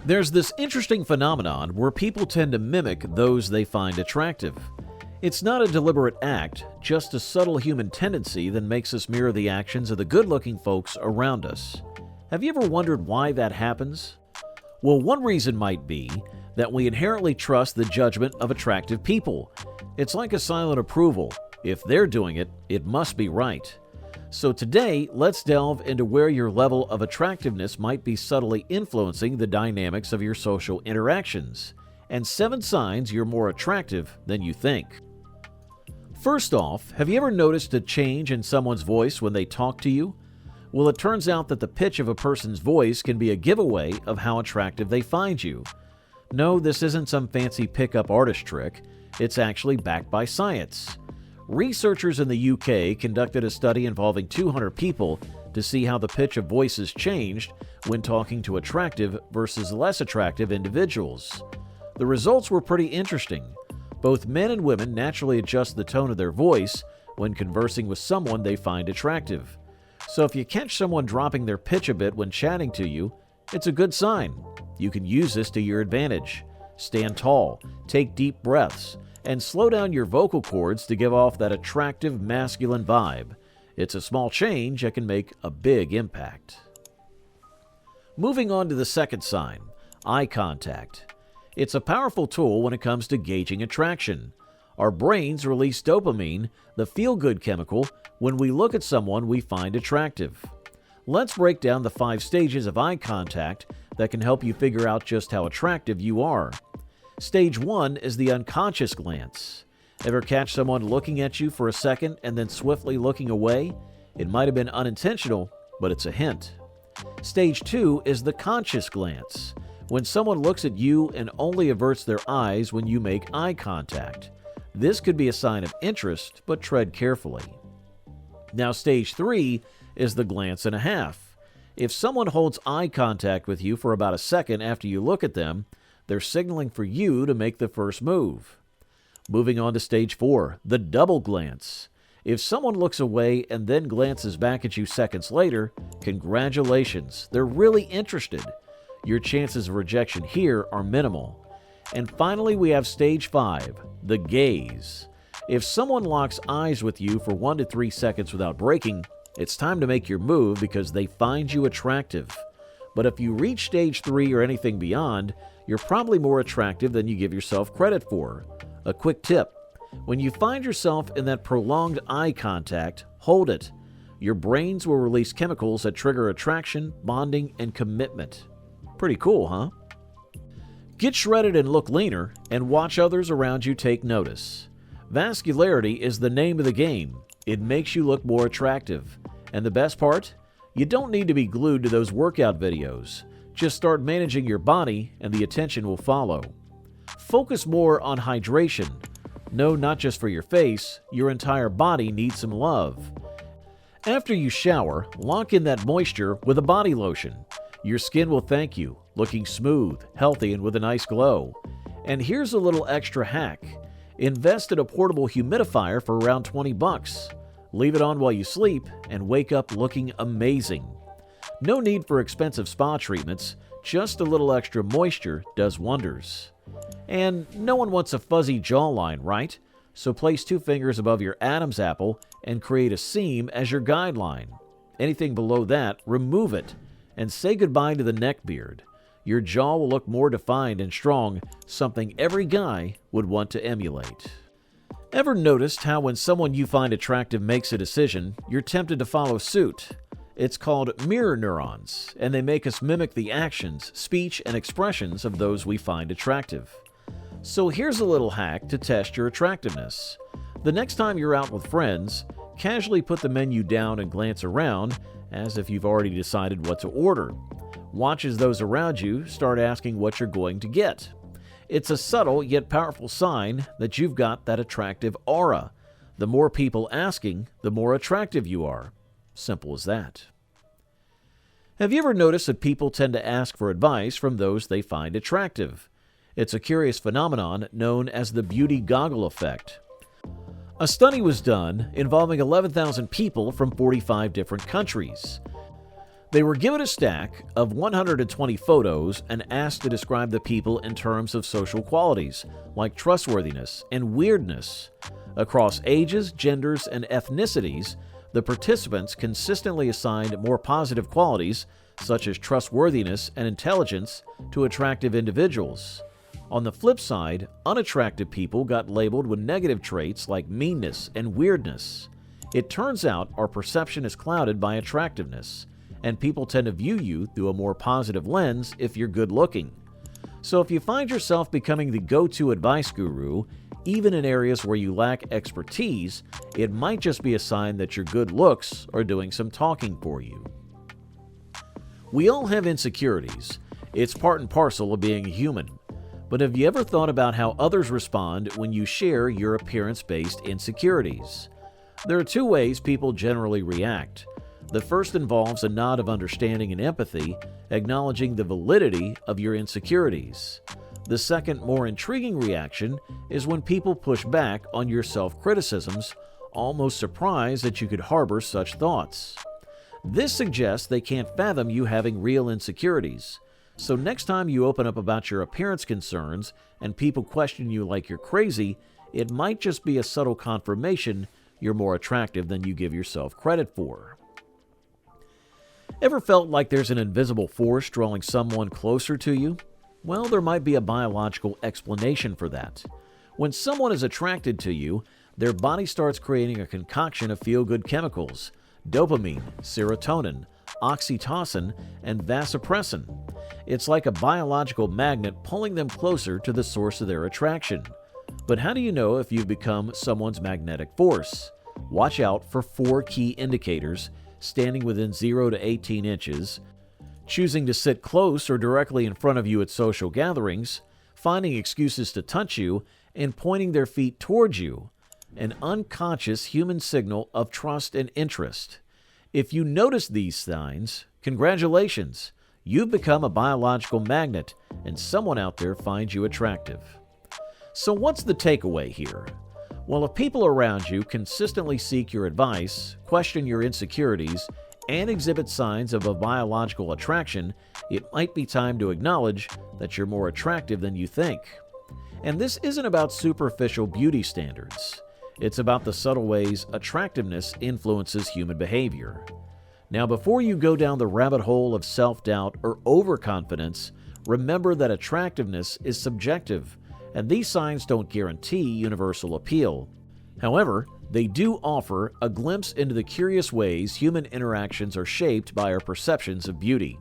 There's this interesting phenomenon where people tend to mimic those they find attractive. It's not a deliberate act, just a subtle human tendency that makes us mirror the actions of the good-looking folks around us. Have you ever wondered why that happens? Well, one reason might be that we inherently trust the judgment of attractive people. It's like a silent approval. If they're doing it, it must be right. So today, let's delve into where your level of attractiveness might be subtly influencing the dynamics of your social interactions, and 7 signs you're more attractive than you think. First off, have you ever noticed a change in someone's voice when they talk to you? Well, it turns out that the pitch of a person's voice can be a giveaway of how attractive they find you. No, this isn't some fancy pickup artist trick. It's actually backed by science. Researchers in the UK conducted a study involving 200 people to see how the pitch of voices changed when talking to attractive versus less attractive individuals. The results were pretty interesting. Both men and women naturally adjust the tone of their voice when conversing with someone they find attractive. So if you catch someone dropping their pitch a bit when chatting to you, it's a good sign. You can use this to your advantage. Stand tall, take deep breaths, and slow down your vocal cords to give off that attractive masculine vibe. It's a small change that can make a big impact. Moving on to the second sign, eye contact. It's a powerful tool when it comes to gauging attraction. Our brains release dopamine, the feel-good chemical, when we look at someone we find attractive. Let's break down the 5 stages of eye contact that can help you figure out just how attractive you are. Stage 1 is the unconscious glance. Ever catch someone looking at you for a second and then swiftly looking away? It might have been unintentional, but it's a hint. Stage 2 is the conscious glance. When someone looks at you and only averts their eyes when you make eye contact. This could be a sign of interest, but tread carefully. Now, stage 3 is the glance and a half. If someone holds eye contact with you for about a second after you look at them, they're signaling for you to make the first move. Moving on to stage 4, the double glance. If someone looks away and then glances back at you seconds later, congratulations, they're really interested. Your chances of rejection here are minimal. And finally, we have stage 5, the gaze. If someone locks eyes with you for 1 to 3 seconds without breaking, it's time to make your move because they find you attractive. But if you reach stage 3 or anything beyond, you're probably more attractive than you give yourself credit for. A quick tip: when you find yourself in that prolonged eye contact, hold it. Your brains will release chemicals that trigger attraction, bonding, and commitment. Pretty cool, huh? Get shredded and look leaner, and watch others around you take notice. Vascularity is the name of the game. It makes you look more attractive. And the best part? You don't need to be glued to those workout videos. Just start managing your body and the attention will follow. Focus more on hydration. No, not just for your face, your entire body needs some love. After you shower, lock in that moisture with a body lotion. Your skin will thank you, looking smooth, healthy, and with a nice glow. And here's a little extra hack. Invest in a portable humidifier for around $20. Leave it on while you sleep and wake up looking amazing. No need for expensive spa treatments, just a little extra moisture does wonders. And no one wants a fuzzy jawline, right? So place 2 fingers above your Adam's apple and create a seam as your guideline. Anything below that, remove it, and say goodbye to the neck beard. Your jaw will look more defined and strong, something every guy would want to emulate. Ever noticed how when someone you find attractive makes a decision, you're tempted to follow suit? It's called mirror neurons, and they make us mimic the actions, speech, and expressions of those we find attractive. So here's a little hack to test your attractiveness. The next time you're out with friends, casually put the menu down and glance around, as if you've already decided what to order. Watch as those around you start asking what you're going to get. It's a subtle yet powerful sign that you've got that attractive aura. The more people asking, the more attractive you are. Simple as that. Have you ever noticed that people tend to ask for advice from those they find attractive? It's a curious phenomenon known as the beauty goggle effect. A study was done involving 11,000 people from 45 different countries. They were given a stack of 120 photos and asked to describe the people in terms of social qualities, like trustworthiness and weirdness. Across ages, genders, and ethnicities, the participants consistently assigned more positive qualities, such as trustworthiness and intelligence, to attractive individuals. On the flip side, unattractive people got labeled with negative traits like meanness and weirdness. It turns out our perception is clouded by attractiveness, and people tend to view you through a more positive lens if you're good looking. So if you find yourself becoming the go-to advice guru, even in areas where you lack expertise, it might just be a sign that your good looks are doing some talking for you. We all have insecurities. It's part and parcel of being a human. But have you ever thought about how others respond when you share your appearance-based insecurities? There are two ways people generally react. The first involves a nod of understanding and empathy, acknowledging the validity of your insecurities. The second, more intriguing reaction is when people push back on your self-criticisms, almost surprised that you could harbor such thoughts. This suggests they can't fathom you having real insecurities. So next time you open up about your appearance concerns and people question you like you're crazy, it might just be a subtle confirmation you're more attractive than you give yourself credit for. Ever felt like there's an invisible force drawing someone closer to you? Well, there might be a biological explanation for that. When someone is attracted to you, their body starts creating a concoction of feel-good chemicals: dopamine, serotonin, oxytocin, and vasopressin. It's like a biological magnet pulling them closer to the source of their attraction. But how do you know if you've become someone's magnetic force? Watch out for 4 key indicators: standing within 0 to 18 inches, choosing to sit close or directly in front of you at social gatherings, finding excuses to touch you, and pointing their feet towards you. An unconscious human signal of trust and interest. If you notice these signs, congratulations! You've become a biological magnet, and someone out there finds you attractive. So what's the takeaway here? Well, if people around you consistently seek your advice, question your insecurities, and exhibit signs of a biological attraction, it might be time to acknowledge that you're more attractive than you think. And this isn't about superficial beauty standards. It's about the subtle ways attractiveness influences human behavior. Now, before you go down the rabbit hole of self-doubt or overconfidence, remember that attractiveness is subjective, and these signs don't guarantee universal appeal. However, they do offer a glimpse into the curious ways human interactions are shaped by our perceptions of beauty.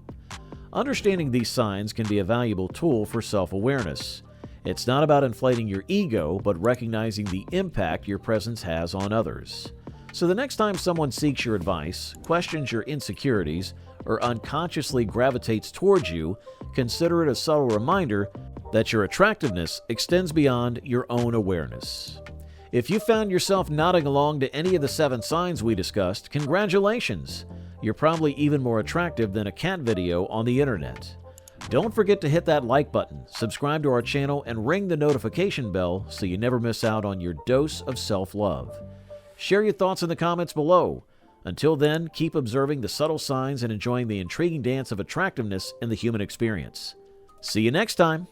Understanding these signs can be a valuable tool for self-awareness. It's not about inflating your ego, but recognizing the impact your presence has on others. So the next time someone seeks your advice, questions your insecurities, or unconsciously gravitates towards you, consider it a subtle reminder that your attractiveness extends beyond your own awareness. If you found yourself nodding along to any of the 7 signs we discussed, congratulations! You're probably even more attractive than a cat video on the internet. Don't forget to hit that like button, subscribe to our channel, and ring the notification bell so you never miss out on your dose of self-love. Share your thoughts in the comments below. Until then, keep observing the subtle signs and enjoying the intriguing dance of attractiveness in the human experience. See you next time!